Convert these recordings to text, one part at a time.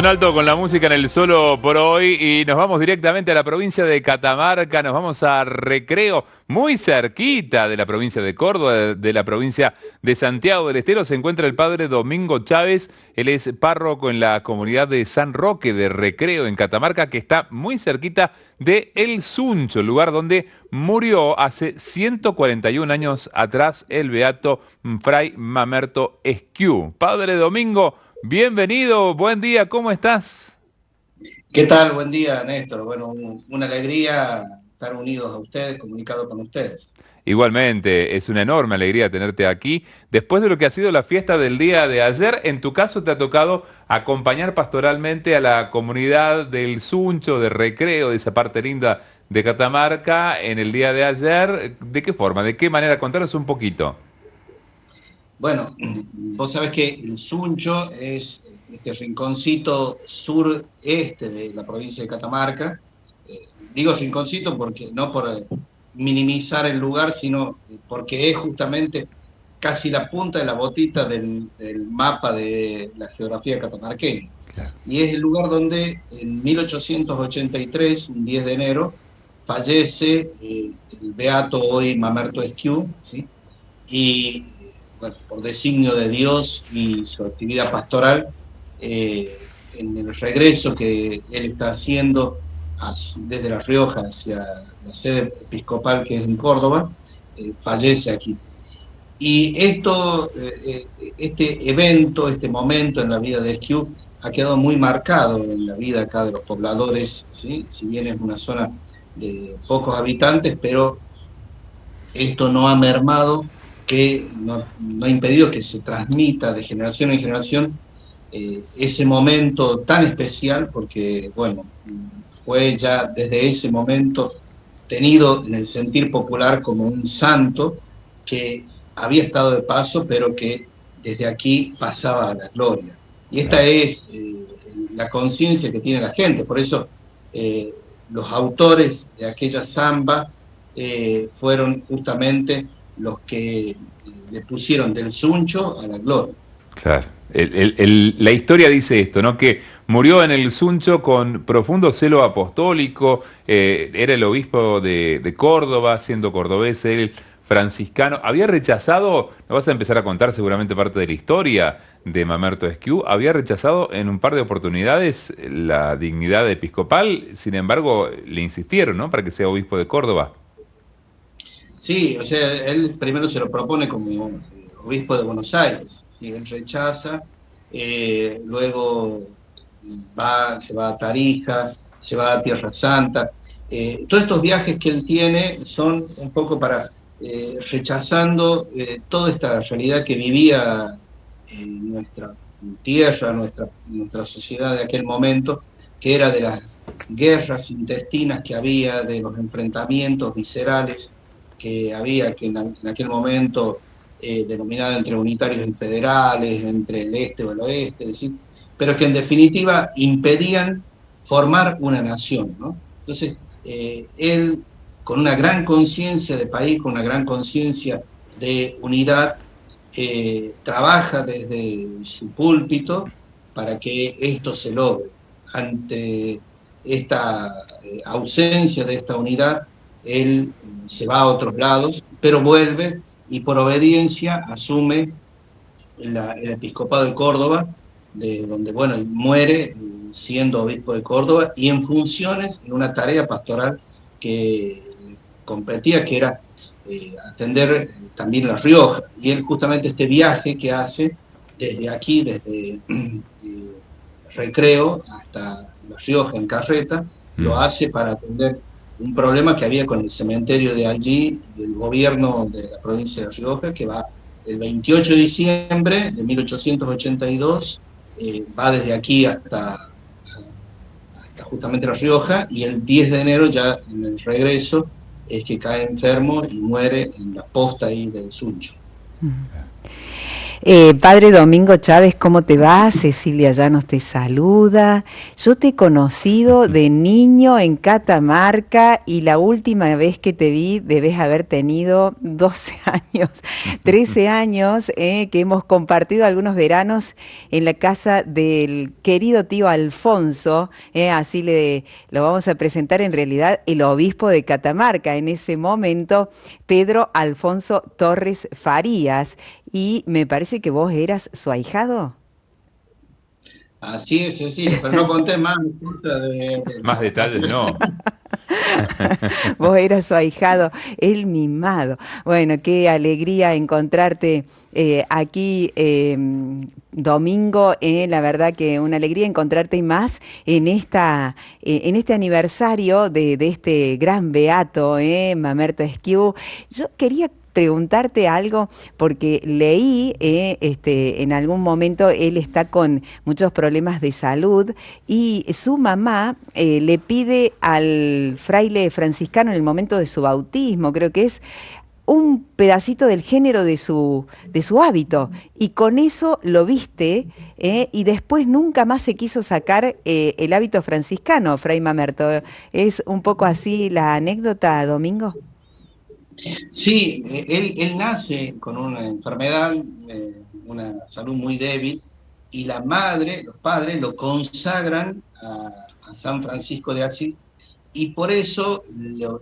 Un alto con la música en el solo por hoy y nos vamos directamente a la provincia de Catamarca, nos vamos a Recreo, muy cerquita de la provincia de Córdoba, de la provincia de Santiago del Estero, se encuentra el padre Domingo Chávez, él es párroco en la comunidad de San Roque de Recreo en Catamarca, que está muy cerquita de El Suncho, el lugar donde murió hace 141 años atrás el beato Fray Mamerto Esquiú. Padre Domingo, bienvenido, buen día, ¿cómo estás? ¿Qué tal? Buen día, Néstor. Bueno, una alegría estar unidos a ustedes, comunicados con ustedes. Igualmente, es una enorme alegría tenerte aquí. Después de lo que ha sido la fiesta del día de ayer, en tu caso te ha tocado acompañar pastoralmente a la comunidad del Suncho, de Recreo, de esa parte linda de Catamarca, en el día de ayer. ¿De qué forma? ¿De qué manera? Contanos un poquito. Bueno, vos sabés que el Suncho es este rinconcito sureste de la provincia de Catamarca. Digo rinconcito porque no por minimizar el lugar, sino porque es justamente casi la punta de la botita del mapa de la geografía catamarqueña. Claro. Y es el lugar donde en 1883, un 10 de enero, fallece el beato hoy Mamerto Esquiú, ¿sí? Y bueno, por designio de Dios y su actividad pastoral, en el regreso que él está haciendo desde La Rioja hacia la sede episcopal que es en Córdoba, fallece aquí. Y este evento, este momento en la vida de Esquiú ha quedado muy marcado en la vida acá de los pobladores, ¿sí? Si bien es una zona de pocos habitantes, pero esto no ha mermado, no ha impedido que se transmita de generación en generación ese momento tan especial, porque, bueno, fue ya desde ese momento tenido en el sentir popular como un santo que había estado de paso, pero que desde aquí pasaba a la gloria. Y esta Claro. es la conciencia que tiene la gente, por eso eh, los autores de aquella samba fueron justamente los que le pusieron del Suncho a la gloria. Claro. La historia dice esto, ¿no? Que murió en el Suncho con profundo celo apostólico, era el obispo de Córdoba, siendo cordobés él, franciscano. Había rechazado, nos vas a empezar a contar seguramente parte de la historia de Mamerto Esquiú, había rechazado en un par de oportunidades la dignidad episcopal, sin embargo le insistieron, ¿no? Para que sea obispo de Córdoba. Sí, o sea, él primero se lo propone como obispo de Buenos Aires, ¿sí? Él rechaza, luego se va a Tarija, se va a Tierra Santa. Todos estos viajes que él tiene son un poco para rechazando toda esta realidad que vivía nuestra tierra, nuestra sociedad de aquel momento, que era de las guerras intestinas que había, de los enfrentamientos viscerales que había, que en aquel momento denominada entre unitarios y federales, entre el este o el oeste, es decir, pero que en definitiva impedían formar una nación, ¿no? Entonces, él, con una gran conciencia de país, con una gran conciencia de unidad, trabaja desde su púlpito para que esto se logre. Ante esta ausencia de esta unidad, él se va a otros lados, pero vuelve y por obediencia asume el episcopado de Córdoba, de donde, bueno, él muere siendo obispo de Córdoba y en funciones, en una tarea pastoral que competía, que era atender también La Rioja. Y él justamente este viaje que hace desde aquí, desde Recreo hasta La Rioja en carreta, lo Mm. hace para atender un problema que había con el cementerio de allí, del gobierno de la provincia de La Rioja, que va el 28 de diciembre de 1882, va desde aquí hasta justamente La Rioja, y el 10 de enero ya en el regreso es que cae enfermo y muere en la posta ahí del Suncho. Padre Domingo Chávez, ¿cómo te va? Cecilia Llanos te saluda. Yo te he conocido de niño en Catamarca y la última vez que te vi debes haber tenido 12 años, 13 años, que hemos compartido algunos veranos en la casa del querido tío Alfonso, así lo vamos a presentar en realidad el obispo de Catamarca en ese momento, Pedro Alfonso Torres Farías. Y me parece que vos eras su ahijado. Así es, Cecilia, pero no conté más de Más la detalles, ocasión. no. Vos eras su ahijado, el mimado. Bueno, qué alegría encontrarte aquí, Domingo. La verdad que una alegría encontrarte y más en este aniversario de este gran beato, Mamerto Esquiu. Yo quería preguntarte algo porque leí en algún momento él está con muchos problemas de salud y su mamá le pide al fraile franciscano en el momento de su bautismo, creo que es un pedacito del género de su hábito y con eso lo viste, y después nunca más se quiso sacar el hábito franciscano, Fray Mamerto. ¿Es un poco así la anécdota, Domingo? Sí, él nace con una enfermedad, una salud muy débil, y la madre, los padres lo consagran a San Francisco de Asís, y por eso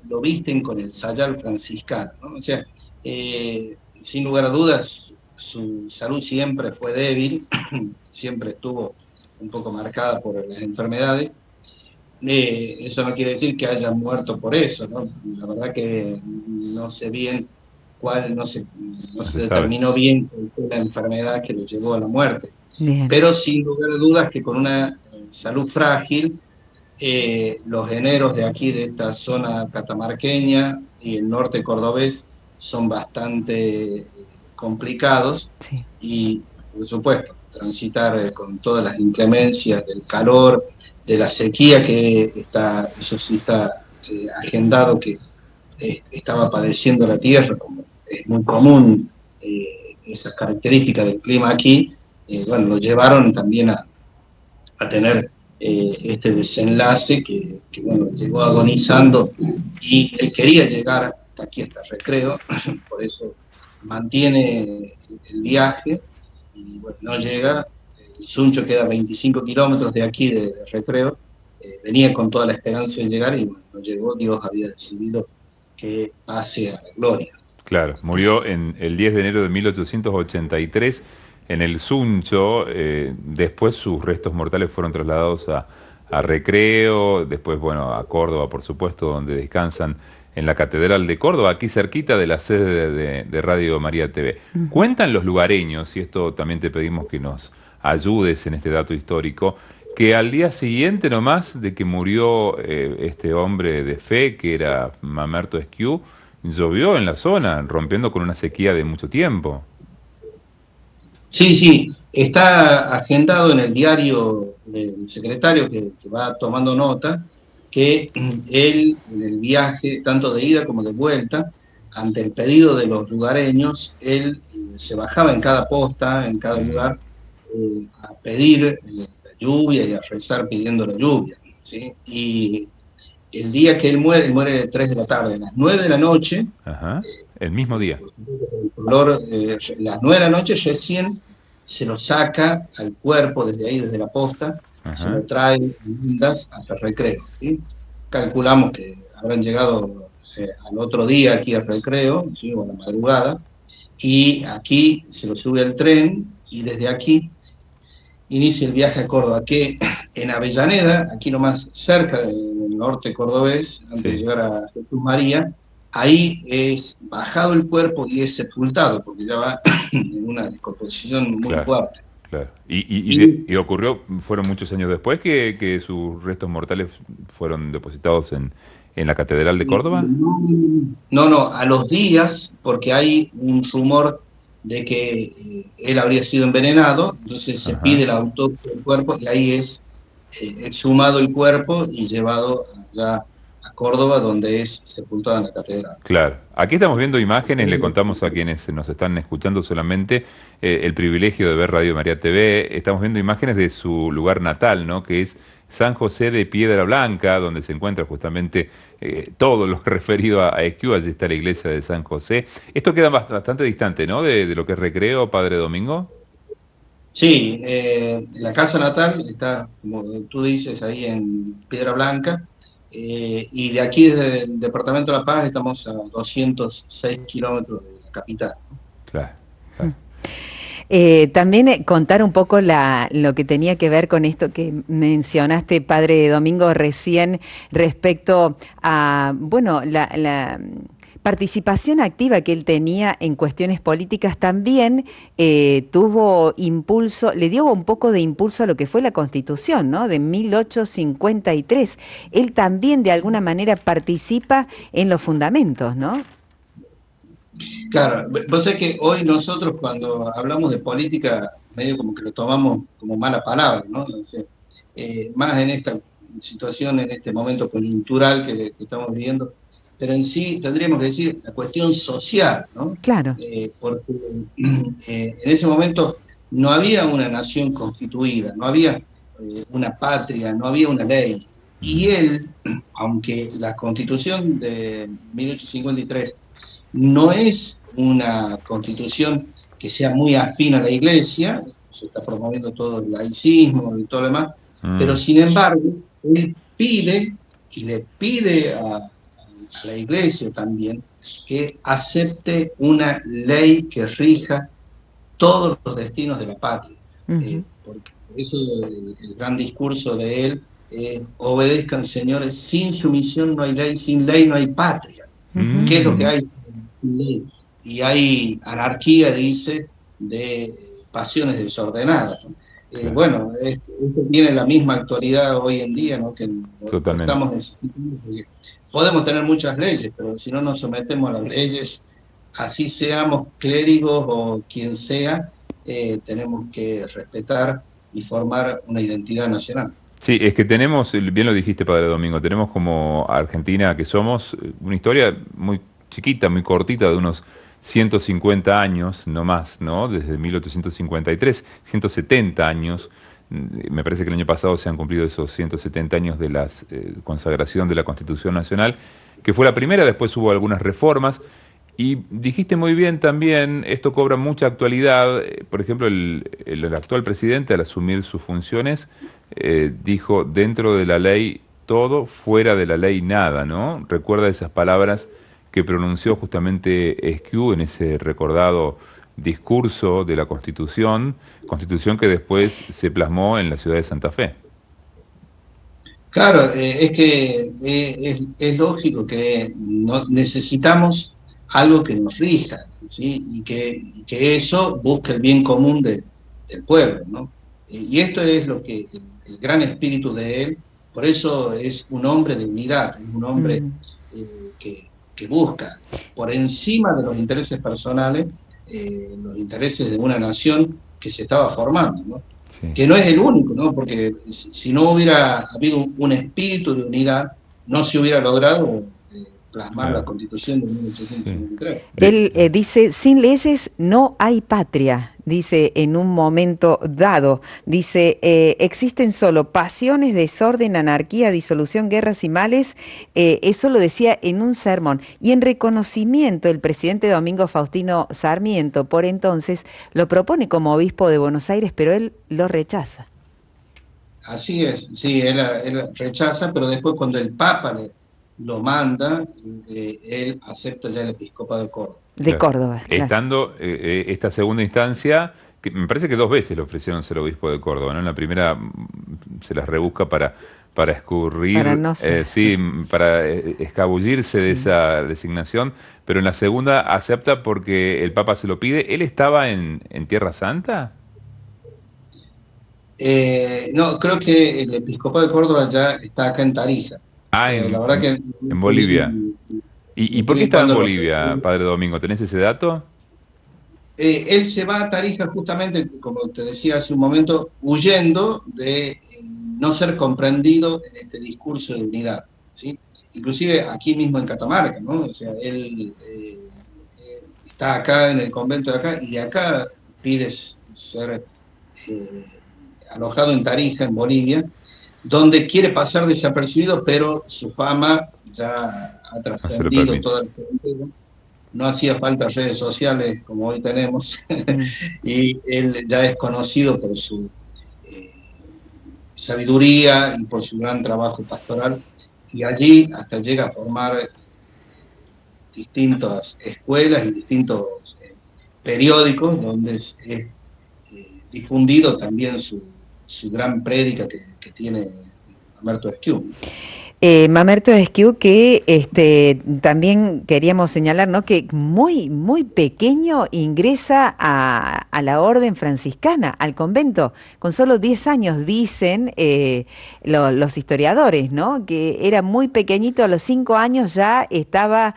lo visten con el sayal franciscano, ¿no? O sea, sin lugar a dudas, su salud siempre fue débil, siempre estuvo un poco marcada por las enfermedades. Eso no quiere decir que haya muerto por eso, ¿no? La verdad que no sé bien cuál, no No se se sabe. determinó bien cuál fue la enfermedad que lo llevó a la muerte. Bien. Pero sin lugar a dudas que con una salud frágil, los eneros de aquí, de esta zona catamarqueña y el norte cordobés, son bastante complicados Sí. y, por supuesto, transitar con todas las inclemencias del calor, de la sequía que está, eso sí está agendado, que estaba padeciendo la tierra, como es muy común esas características del clima aquí, bueno, lo llevaron también a tener este desenlace que, bueno, llegó agonizando y él quería llegar hasta aquí, hasta Recreo, por eso mantiene el viaje y bueno, no llega. El Suncho queda 25 kilómetros de aquí de Recreo, venía con toda la esperanza de llegar y bueno, no llegó. Dios había decidido que pase a la gloria. Claro, murió en el 10 de enero de 1883 en el Suncho. Después sus restos mortales fueron trasladados a Recreo, después, bueno, a Córdoba, por supuesto, donde descansan en la Catedral de Córdoba, aquí cerquita de la sede de Radio María TV. Cuentan los lugareños, y esto también te pedimos que nos ayudes en este dato histórico, que al día siguiente nomás de que murió este hombre de fe, que era Mamerto Esquiú, llovió en la zona, rompiendo con una sequía de mucho tiempo. Sí, sí, está agendado en el diario del secretario que va tomando nota que él, en el viaje, tanto de ida como de vuelta, ante el pedido de los lugareños, él se bajaba en cada posta, en cada Mm, lugar, a pedir la lluvia y a rezar pidiendo la lluvia, ¿sí? Y el día que él muere a 3 de la tarde, a las 9 de la noche, ajá, el mismo día. el color, las 9 de la noche recién se lo saca al cuerpo desde ahí, desde la posta, se Ajá, lo trae en lindas hasta el Recreo, ¿sí? Calculamos que habrán llegado al otro día aquí al Recreo, ¿sí? O a la madrugada, y aquí se lo sube al tren y desde aquí inicia el viaje a Córdoba, que en Avellaneda, aquí nomás cerca del norte cordobés, antes de sí, llegar a Jesús María, ahí es bajado el cuerpo y es sepultado, porque ya va en una descomposición muy claro, fuerte. claro. Y Y ocurrió, fueron muchos años después que sus restos mortales fueron depositados en la Catedral de Córdoba. no, no, a los días, porque hay un rumor de que él habría sido envenenado, entonces se Ajá, pide la autopsia del cuerpo y ahí es exhumado el cuerpo y llevado allá a Córdoba, donde es sepultado en la catedral. Claro. Aquí estamos viendo imágenes, le contamos a quienes nos están escuchando solamente el privilegio de ver Radio María TV. Estamos viendo imágenes de su lugar natal, ¿no? Que es San José de Piedra Blanca, donde se encuentra justamente todo lo referido a Esquiú. Allí está la iglesia de San José. Esto queda bastante distante, ¿no? De lo que es Recreo, Padre Domingo. Sí, la casa natal está, como tú dices, ahí en Piedra Blanca, y de aquí, desde el Departamento de La Paz, estamos a 206 kilómetros de la capital. Claro, claro. También contar un poco lo que tenía que ver con esto que mencionaste, Padre Domingo, recién respecto a, bueno, la participación activa que él tenía en cuestiones políticas. También tuvo impulso, le dio un poco de impulso a lo que fue la Constitución, ¿no? De 1853. Él también de alguna manera participa en los fundamentos, ¿no? Claro, vos sabés que hoy nosotros cuando hablamos de política, medio como que lo tomamos como mala palabra, ¿no? O sea, más en esta situación, en este momento coyuntural que estamos viviendo, pero en sí tendríamos que decir la cuestión social, ¿no? Claro. Porque en ese momento no había una nación constituida, no había una patria, no había una ley. Y él, aunque la Constitución de 1853 no es una constitución que sea muy afín a la Iglesia, se está promoviendo todo el laicismo y todo lo demás, pero sin embargo, él pide, y le pide a la Iglesia también, que acepte una ley que rija todos los destinos de la patria. Porque por eso el gran discurso de él es: obedezcan, señores, sin sumisión no hay ley, sin ley no hay patria. ¿Qué es lo que hay sin ley? Y hay anarquía, dice, de pasiones desordenadas. Bueno, esto tiene la misma actualidad hoy en día, ¿no? Que estamos necesitando, porque podemos tener muchas leyes, pero si no nos sometemos a las leyes, así seamos clérigos o quien sea, tenemos que respetar y formar una identidad nacional. Sí, es que tenemos, bien lo dijiste, Padre Domingo, tenemos como Argentina que somos una historia muy chiquita, muy cortita, de unos 150 años, no más, ¿no? Desde 1853, 170 años. Me parece que el año pasado se han cumplido esos 170 años de la consagración de la Constitución Nacional, que fue la primera. Después hubo algunas reformas. Y dijiste muy bien también, esto cobra mucha actualidad. Por ejemplo, el actual presidente, al asumir sus funciones, dijo: dentro de la ley todo, fuera de la ley nada, ¿no? Recuerda esas palabras que pronunció justamente Esquiú en ese recordado discurso de la Constitución que después se plasmó en la ciudad de Santa Fe. Claro, es que es lógico que necesitamos algo que nos rija, ¿sí? Y que eso busque el bien común del pueblo, ¿no? Y esto es lo que el gran espíritu de él, por eso es un hombre de unidad, es un hombre que busca, por encima de los intereses personales, los intereses de una nación que se estaba formando, ¿no? Sí. Que no es el único, ¿no? Porque si no hubiera habido un espíritu de unidad, no se hubiera logrado plasmar la Constitución de 1853. Sí. Él dice: sin leyes no hay patria, dice en un momento dado. Dice: existen solo pasiones, desorden, anarquía, disolución, guerras y males. Eso lo decía en un sermón. Y en reconocimiento, el presidente Domingo Faustino Sarmiento, por entonces, lo propone como obispo de Buenos Aires, pero él lo rechaza. Así es, sí, él rechaza, pero después cuando el Papa lo manda, él acepta ya el episcopado de Córdoba. De Córdoba, claro. Estando esta segunda instancia, que me parece que 2 veces le ofrecieron ser obispo de Córdoba, ¿no? En la primera se las rebusca para escurrir, para escabullirse de esa designación, pero en la segunda acepta porque el Papa se lo pide. ¿Él estaba en Tierra Santa? No, creo que el episcopado de Córdoba ya está acá en Tarija. La verdad que en Bolivia. ¿Y por qué estaba en Bolivia, Padre Domingo? ¿Tenés ese dato? Él se va a Tarija justamente, como te decía hace un momento, huyendo de no ser comprendido en este discurso de unidad. ¿sí? Inclusive aquí mismo en Catamarca, ¿no? O sea, él está acá en el convento de acá y de acá pide ser eh, alojado en Tarija, en Bolivia, donde quiere pasar desapercibido, pero su fama ya ha No se lo trascendido permite. toda la frontera. No hacía falta redes sociales como hoy tenemos, Mm. y él ya es conocido por su eh, sabiduría y por su gran trabajo pastoral, y allí hasta llega a formar distintas escuelas y distintos periódicos donde es difundido también su gran prédica que tiene Humberto Esquiú. Mamerto Esquiú, que también queríamos señalar, ¿no? Que muy, muy pequeño ingresa a la orden franciscana, al convento, con solo 10 años, dicen los historiadores, ¿no? Que era muy pequeñito, a los 5 años ya estaba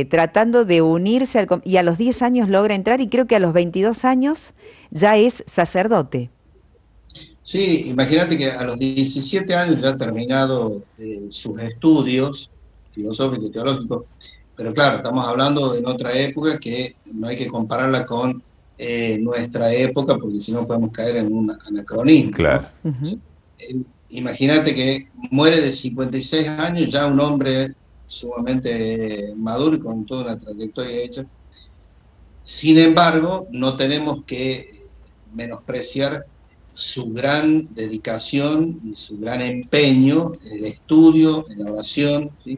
tratando de unirse y a los 10 años logra entrar y creo que a los 22 años ya es sacerdote. Sí, imagínate que a los 17 años ya ha terminado sus estudios filosóficos y teológicos, pero claro, estamos hablando en otra época que no hay que compararla con nuestra época, porque si no podemos caer en un anacronismo, ¿no? Claro. O sea, Ujú. imagínate que muere de 56 años, ya un hombre sumamente maduro y con toda una trayectoria hecha. Sin embargo, no tenemos que menospreciar su gran dedicación y su gran empeño en el estudio, en la oración, ¿sí?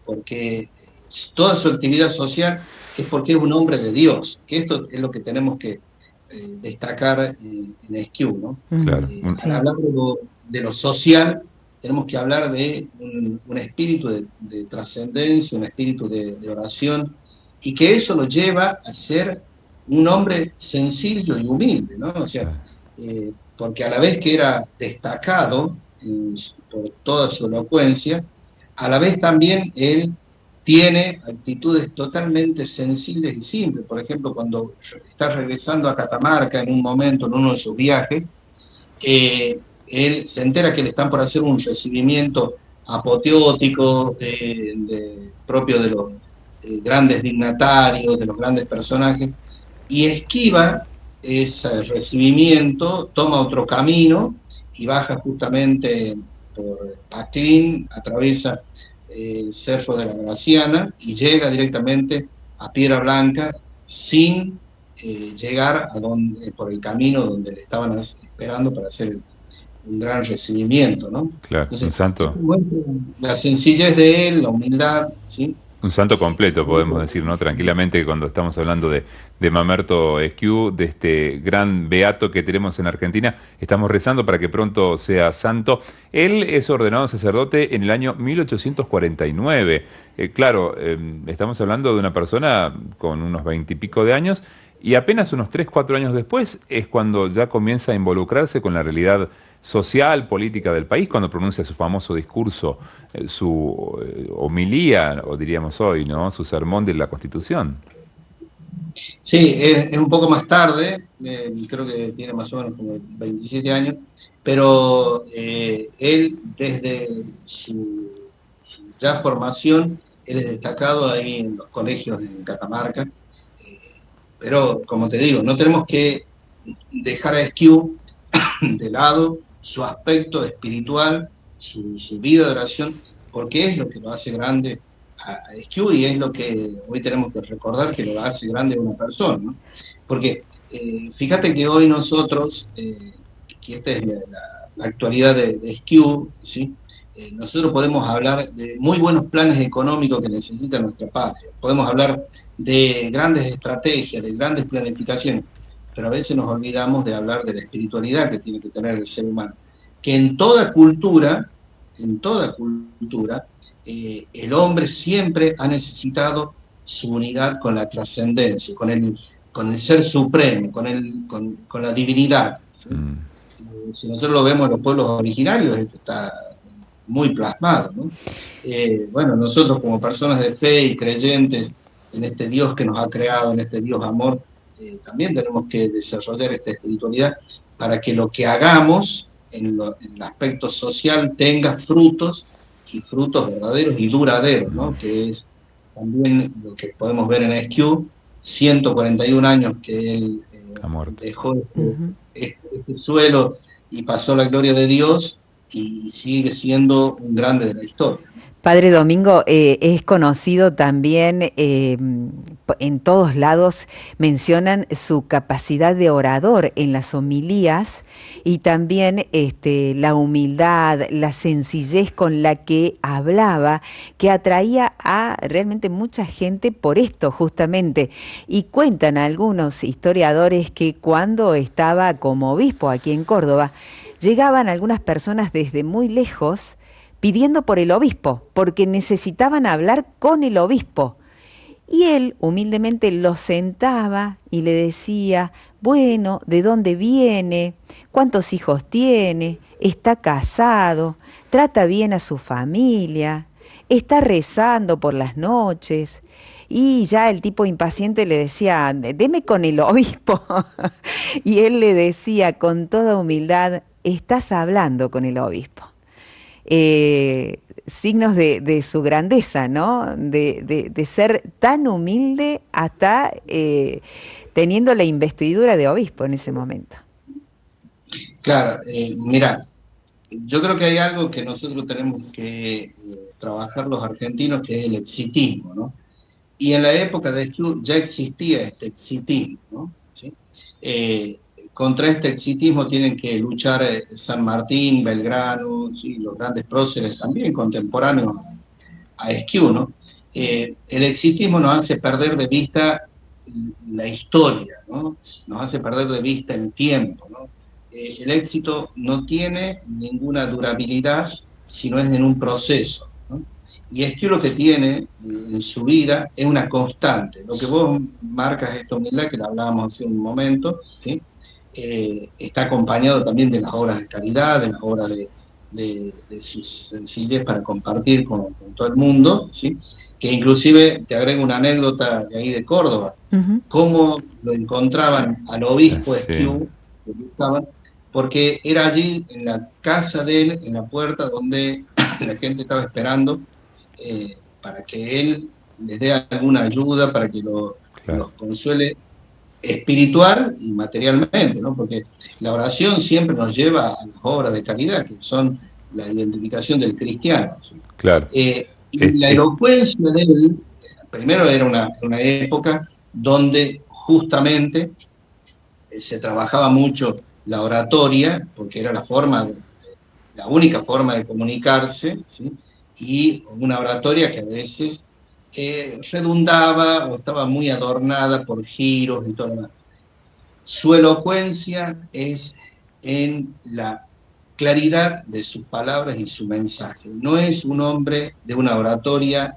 Porque toda su actividad social es porque es un hombre de Dios, que esto es lo que tenemos que destacar en Esquiú, ¿no? Mm, Claro. Al sí. hablar de lo social, tenemos que hablar de un espíritu de trascendencia, un espíritu de oración, y que eso lo lleva a ser un hombre sencillo y humilde, ¿no? O sea, Claro. porque a la vez que era destacado por toda su elocuencia, a la vez también él tiene actitudes totalmente sencillas y simples. Por ejemplo, cuando está regresando a Catamarca en un momento, en uno de sus viajes, él se entera que le están por hacer un recibimiento apoteótico propio de los grandes dignatarios, de los grandes personajes, y esquiva ese recibimiento, toma otro camino y baja justamente por Paclín, atraviesa el Cerro de la Graciana y llega directamente a Piedra Blanca sin llegar a donde, por el camino donde le estaban esperando para hacer un gran recibimiento, ¿no? Claro. Un Entonces, santo. muestra la sencillez de él, la humildad, ¿sí? Un santo Que completo, podemos decir, ¿no? Tranquilamente, cuando estamos hablando de Mamerto Esquiú, de este gran beato que tenemos en Argentina, estamos rezando para que pronto sea santo. Él es ordenado sacerdote en el año 1849. Claro, estamos hablando de una persona con unos 20 y pico de años, y apenas unos 3, 4 años después es cuando ya comienza a involucrarse con la realidad social, política del país, cuando pronuncia su famoso discurso, su homilía, o diríamos hoy, ¿no? Su sermón de la Constitución. sí, es un poco más tarde, creo que tiene más o menos como 27 años, pero él desde su ya formación, él es destacado ahí en los colegios en Catamarca, pero como te digo, no tenemos que dejar a Esquiú de lado su aspecto espiritual, su vida de oración, porque es lo que lo hace grande a Esquiú y es lo que hoy tenemos que recordar que lo hace grande a una persona, ¿no? Porque fíjate que hoy nosotros, que esta es la actualidad de Esquiú, ¿sí? Nosotros podemos hablar de muy buenos planes económicos que necesita nuestra patria, podemos hablar de grandes estrategias, de grandes planificaciones, pero a veces nos olvidamos de hablar de la espiritualidad que tiene que tener el ser humano, que en toda cultura, el hombre siempre ha necesitado su unidad con la trascendencia, con el ser supremo, con la divinidad, ¿sí? Mm. Si nosotros lo vemos en los pueblos originarios, esto está muy plasmado, ¿no? Bueno, nosotros como personas de fe y creyentes en este Dios que nos ha creado, en este Dios amor, también tenemos que desarrollar esta espiritualidad para que lo que hagamos en el aspecto social tenga frutos y frutos verdaderos y duraderos, ¿no? Que es también lo que podemos ver en Esquiú, 141 años que él dejó Ujú. este suelo y pasó a la gloria de Dios y sigue siendo un grande de la historia. Padre Domingo, es conocido también, en todos lados mencionan su capacidad de orador en las homilías y también la humildad, la sencillez con la que hablaba, que atraía a realmente mucha gente por esto justamente. Y cuentan algunos historiadores que cuando estaba como obispo aquí en Córdoba, llegaban algunas personas desde muy lejos pidiendo por el obispo, porque necesitaban hablar con el obispo. Y él humildemente lo sentaba y le decía, bueno, ¿de dónde viene? ¿Cuántos hijos tiene? ¿Está casado? ¿Trata bien a su familia? ¿Está rezando por las noches? Y ya el tipo impaciente le decía, deme con el obispo. Y él le decía con toda humildad, estás hablando con el obispo. Signos de su grandeza, ¿no? De ser tan humilde hasta teniendo la investidura de obispo en ese momento. Claro, mira, yo creo que hay algo que nosotros tenemos que trabajar los argentinos, que es el exitismo, ¿no? Y en la época de Esquiú ya existía este exitismo, ¿no? ¿Sí? Contra este exitismo tienen que luchar San Martín, Belgrano, ¿sí? Los grandes próceres también contemporáneos a Esquiú, ¿no? El exitismo nos hace perder de vista la historia, ¿no? Nos hace perder de vista el tiempo, ¿no? El éxito no tiene ninguna durabilidad si no es en un proceso, ¿no? Y Esquiú lo que tiene en su vida es una constante. Lo que vos marcas, esta humildad, que la hablábamos hace un momento, ¿sí? Está acompañado también de las obras de caridad, de las obras de su sencillez para compartir con todo el mundo, ¿sí? Que inclusive, te agrego una anécdota de ahí de Córdoba, Uh-huh. cómo lo encontraban al obispo Sí. Esquiú, porque era allí en la casa de él, en la puerta donde la gente estaba esperando para que él les dé alguna ayuda, para que los consuele espiritual y materialmente, ¿no? Porque la oración siempre nos lleva a las obras de caridad, que son la identificación del cristiano, ¿sí? Claro. Y la elocuencia de él, primero era una época donde justamente se trabajaba mucho la oratoria, porque era la única forma de comunicarse, ¿sí? Y una oratoria que a veces redundaba o estaba muy adornada por giros y todo lo demás. Su elocuencia es en la claridad de sus palabras y su mensaje. No es un hombre de una oratoria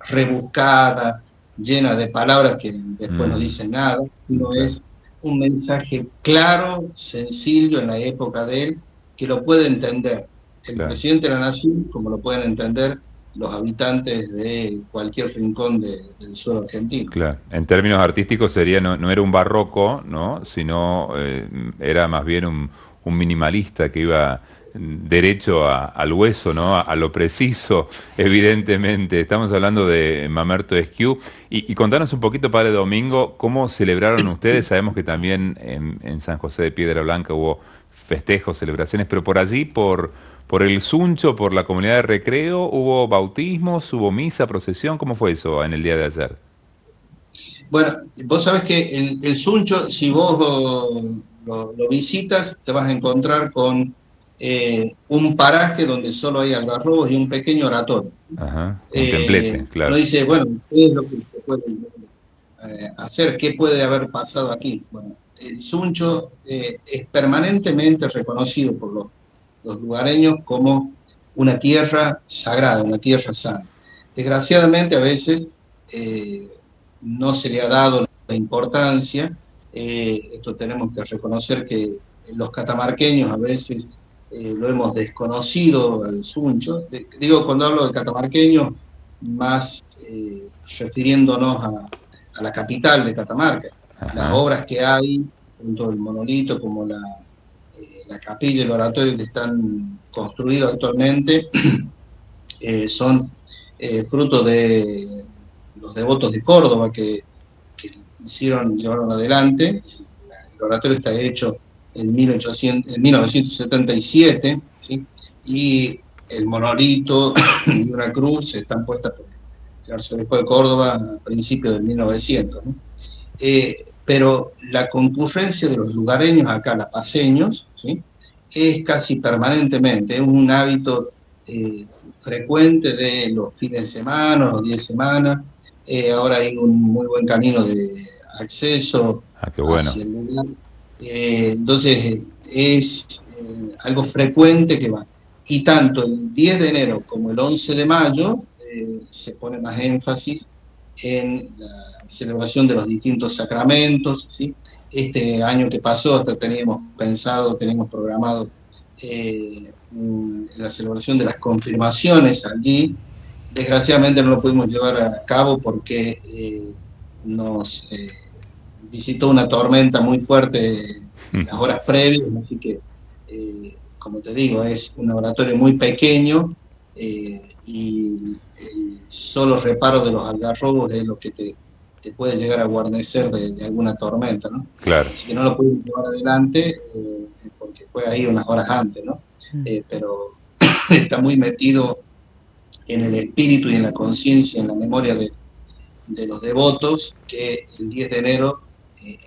rebuscada, llena de palabras que después no dicen nada, sino es un mensaje claro, sencillo en la época de él, que lo puede entender el presidente de la nación como lo pueden entender los habitantes de cualquier rincón del suelo argentino. Claro, en términos artísticos sería, no era un barroco, ¿no? Sino era más bien un minimalista que iba derecho al hueso, ¿no? A lo preciso, evidentemente. Estamos hablando de Mamerto Esquiú. Y contanos un poquito, Padre Domingo, cómo celebraron ustedes. Sabemos que también en San José de Piedra Blanca hubo festejos, celebraciones, pero por allí, por el Suncho, por la comunidad de recreo, ¿hubo bautismos, hubo misa, procesión? ¿Cómo fue eso en el día de ayer? Bueno, vos sabés que el Suncho, si vos lo visitas, te vas a encontrar con un paraje donde solo hay algarrobos y un pequeño oratorio. Ajá, un templete, claro. Uno dice, bueno, ¿qué es lo que se puede hacer? ¿Qué puede haber pasado aquí? Bueno, el Suncho es permanentemente reconocido por los lugareños como una tierra sagrada, una tierra santa. Desgraciadamente a veces no se le ha dado la importancia, esto tenemos que reconocer que los catamarqueños a veces lo hemos desconocido al Suncho. Digo, cuando hablo de catamarqueños, más refiriéndonos a la capital de Catamarca. Ajá. Las obras que hay, tanto el monolito como la capilla y el oratorio que están construidos actualmente, son fruto de los devotos de Córdoba que llevaron adelante. El oratorio está hecho en 1977, ¿sí? Y el monolito y una cruz están puestas por el arzobispo de Córdoba a principios del 1900, ¿no? Pero la concurrencia de los lugareños acá, lapaceños, ¿sí? Es casi permanentemente, es un hábito frecuente de los fines de semana, los días de semana. Ahora hay un muy buen camino de acceso Qué bueno. hacia el lugar. Entonces es algo frecuente que va. Y tanto el 10 de enero como el 11 de mayo se pone más énfasis en la celebración de los distintos sacramentos, ¿sí? Este año que pasó hasta teníamos programado la celebración de las confirmaciones allí. Desgraciadamente no lo pudimos llevar a cabo porque nos visitó una tormenta muy fuerte en las horas previas, así que, como te digo, es un oratorio muy pequeño y el solo reparo de los algarrobos es lo que te puede llegar a guarnecer de alguna tormenta, ¿no? Claro. Así que no lo pudimos llevar adelante porque fue ahí unas horas antes, ¿no? Pero está muy metido en el espíritu y en la conciencia, en la memoria de los devotos, que el 10 de enero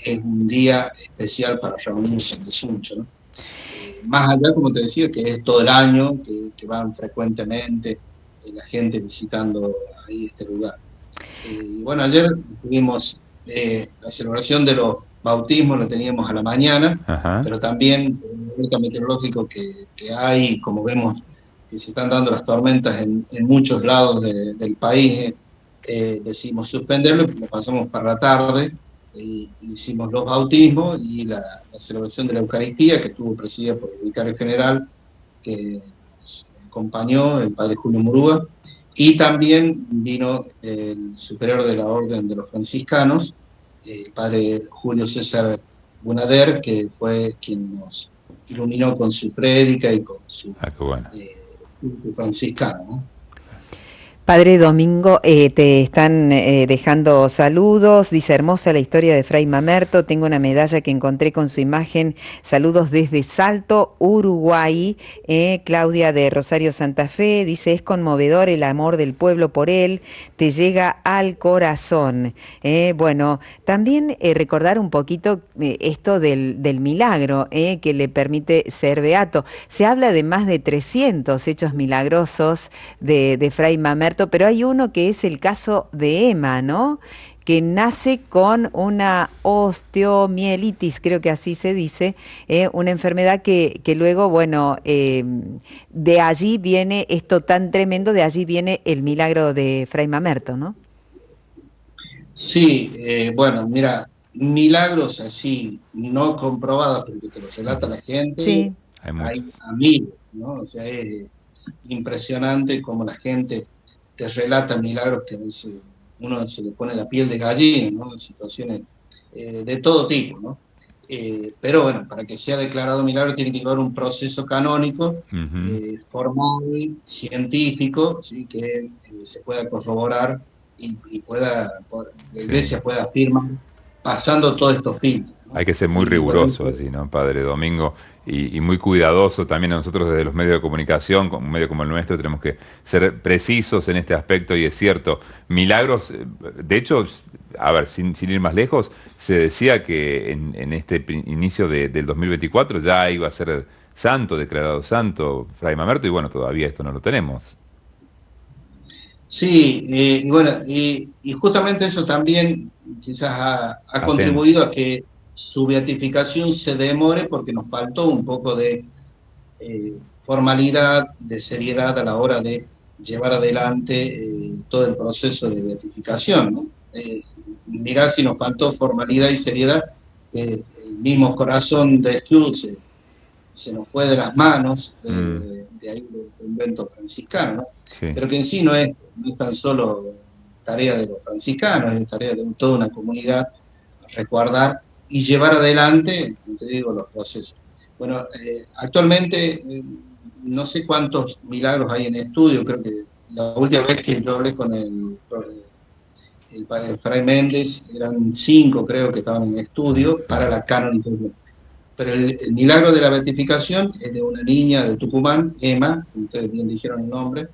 es un día especial para reunirse en el Suncho, ¿no? Más allá, como te decía, que es todo el año, que van frecuentemente la gente visitando ahí este lugar. Y bueno, ayer tuvimos la celebración de los bautismos, la teníamos a la mañana, Ajá. pero también el alerta meteorológico que hay, como vemos que se están dando las tormentas en muchos lados del país, decidimos suspenderlo, lo pasamos para la tarde, hicimos los bautismos y la celebración de la Eucaristía, que estuvo presidida por el vicario general, que nos acompañó, el padre Julio Murúa, y también vino el superior de la Orden de los Franciscanos, el padre Julio César Bunader, que fue quien nos iluminó con su prédica y con su Qué bueno. franciscano, ¿no? Padre Domingo, te están dejando saludos. Dice, hermosa la historia de Fray Mamerto. Tengo una medalla que encontré con su imagen. Saludos desde Salto, Uruguay. Claudia de Rosario Santa Fe. Dice, es conmovedor el amor del pueblo por él. Te llega al corazón. Bueno, también recordar un poquito esto del milagro que le permite ser beato. Se habla de más de 300 hechos milagrosos de Fray Mamerto, pero hay uno que es el caso de Emma, ¿no? Que nace con una osteomielitis, creo que así se dice, una enfermedad que luego, bueno, de allí viene esto tan tremendo, de allí viene el milagro de Fray Mamerto, ¿no? Sí, bueno, mira, milagros así, no comprobados, porque te lo relata la gente, Sí. hay amigos, ¿no? O sea, es impresionante cómo la gente te relata milagros que uno se le pone la piel de gallina, ¿no? En situaciones de todo tipo, ¿no? Pero bueno, para que sea declarado milagro tiene que llevar un proceso canónico, formal, científico, ¿sí? Que se pueda corroborar y la Iglesia pueda afirmar pasando todos estos filtros, ¿no? Hay que ser muy riguroso así, ¿no, Padre Domingo? Y muy cuidadoso también nosotros desde los medios de comunicación, un medio como el nuestro, tenemos que ser precisos en este aspecto y es cierto, milagros, de hecho, a ver, sin ir más lejos, se decía que en este inicio del 2024 ya iba a ser santo, declarado santo, Fray Mamerto, y bueno, todavía esto no lo tenemos. Sí, y bueno, y justamente eso también quizás ha contribuido a que su beatificación se demore porque nos faltó un poco de formalidad, de seriedad a la hora de llevar adelante todo el proceso de beatificación, ¿no? Mirá si nos faltó formalidad y seriedad, el mismo corazón de Esclus se nos fue de las manos de ahí del convento franciscano, ¿no? Sí. Pero que en sí no es tan solo tarea de los franciscanos, es tarea de toda una comunidad resguardar y llevar adelante, como te digo, los procesos. Bueno, actualmente no sé cuántos milagros hay en estudio, creo que la última vez que yo hablé con el padre Fray Méndez, eran 5, creo, que estaban en estudio para la canonización. Pero el milagro de la beatificación es de una niña de Tucumán, Emma, ustedes bien dijeron el nombre,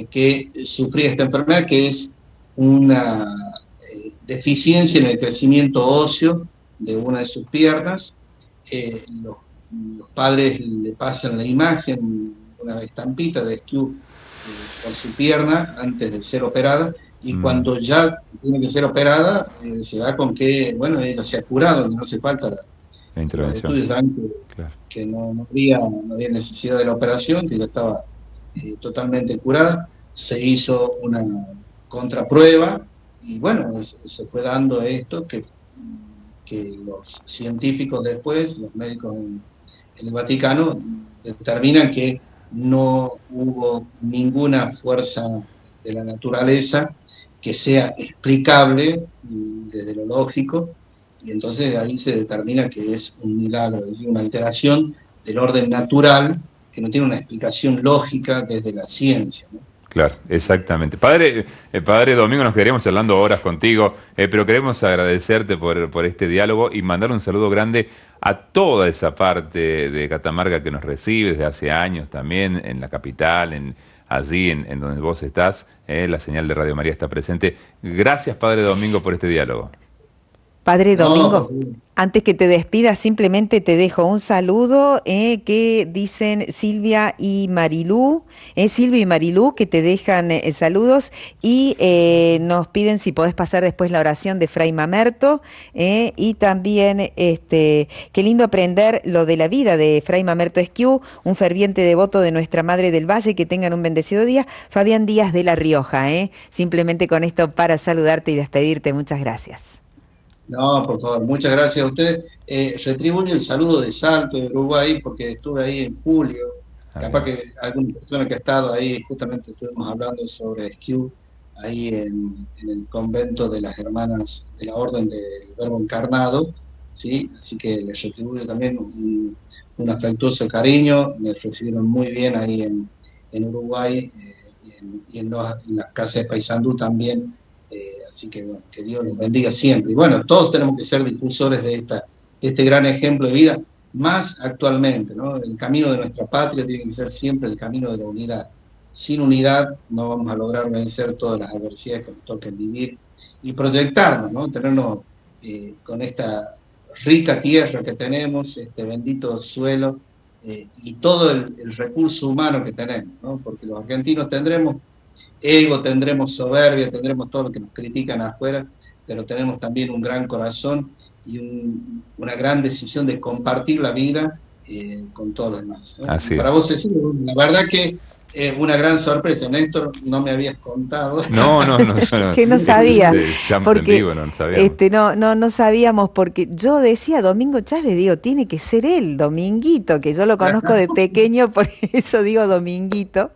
que sufría esta enfermedad, que es una deficiencia en el crecimiento óseo de una de sus piernas. Los padres le pasan la imagen, una estampita de Esquiú por su pierna antes de ser operada, y cuando ya tiene que ser operada, se da con que, bueno, ella se ha curado, que no hace falta la los intervención. estudios dan Claro. que no había necesidad de la operación, que ya estaba totalmente curada. Se hizo una contraprueba y bueno, se fue dando esto que los científicos después, los médicos en el Vaticano, determinan que no hubo ninguna fuerza de la naturaleza que sea explicable desde lo lógico, y entonces ahí se determina que es un milagro, es decir, una alteración del orden natural que no tiene una explicación lógica desde la ciencia, ¿no? Claro, exactamente. Padre Domingo, nos quedaríamos hablando horas contigo, pero queremos agradecerte por este diálogo y mandar un saludo grande a toda esa parte de Catamarca que nos recibe desde hace años también, en la capital, allí en donde vos estás, la señal de Radio María está presente. Gracias, Padre Domingo, por este diálogo. Padre No, Domingo, antes que te despidas, simplemente te dejo un saludo que dicen Silvia y Marilú, que te dejan saludos y nos piden si podés pasar después la oración de Fray Mamerto, y también qué lindo aprender lo de la vida de Fray Mamerto Esquiú, un ferviente devoto de Nuestra Madre del Valle, que tengan un bendecido día. Fabián Díaz de La Rioja, simplemente con esto para saludarte y despedirte, muchas gracias. no, por favor, muchas gracias a ustedes. Retribuyo el saludo de Salto, de Uruguay, porque estuve ahí en julio. Capaz que alguna persona que ha estado ahí, justamente estuvimos hablando sobre Esquiú, ahí en el convento de las hermanas de la Orden del Verbo Encarnado, ¿sí? Así que les retribuyo también un afectuoso cariño. Me recibieron muy bien ahí en Uruguay, en la casa de Paysandú también. Así que bueno, que Dios los bendiga siempre. Y bueno, todos tenemos que ser difusores de este gran ejemplo de vida, más actualmente, ¿no? El camino de nuestra patria tiene que ser siempre el camino de la unidad. Sin unidad no vamos a lograr vencer todas las adversidades que nos toquen vivir y proyectarnos, ¿no? Tenernos con esta rica tierra que tenemos, este bendito suelo, y todo el recurso humano que tenemos, ¿no? Porque los argentinos tendremos ego, tendremos soberbia, tendremos todo lo que nos critican afuera, pero tenemos también un gran corazón y una gran decisión de compartir la vida con todos los demás, ¿no? Así Para es. vos, Cecilia, la verdad que una gran sorpresa. Néstor, no me habías contado. No, Que no sabía, estamos en porque vivo, no sabíamos. no sabíamos, porque yo decía Domingo Chávez, digo, tiene que ser él, Dominguito, que yo lo conozco de pequeño, por eso digo Dominguito.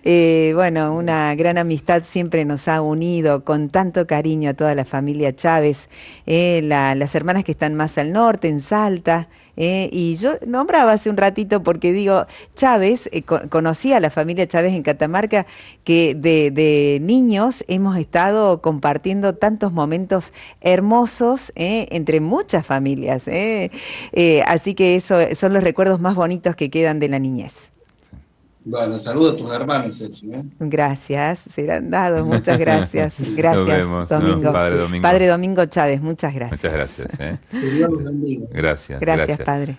Bueno, una gran amistad siempre nos ha unido con tanto cariño a toda la familia Chávez, las hermanas que están más al norte, en Salta. Y yo nombraba hace un ratito porque digo, Chávez, conocí a la familia Chávez en Catamarca, que de niños hemos estado compartiendo tantos momentos hermosos entre muchas familias. Así que eso son los recuerdos más bonitos que quedan de la niñez. Bueno, saludo a tus hermanos, Ceci, ¿eh? Gracias, serán dados, muchas gracias. Gracias, Nos vemos, Domingo. Padre Domingo. Padre Domingo Chávez, muchas gracias. Muchas gracias. Que Dios los bendiga. Gracias. Gracias, Padre.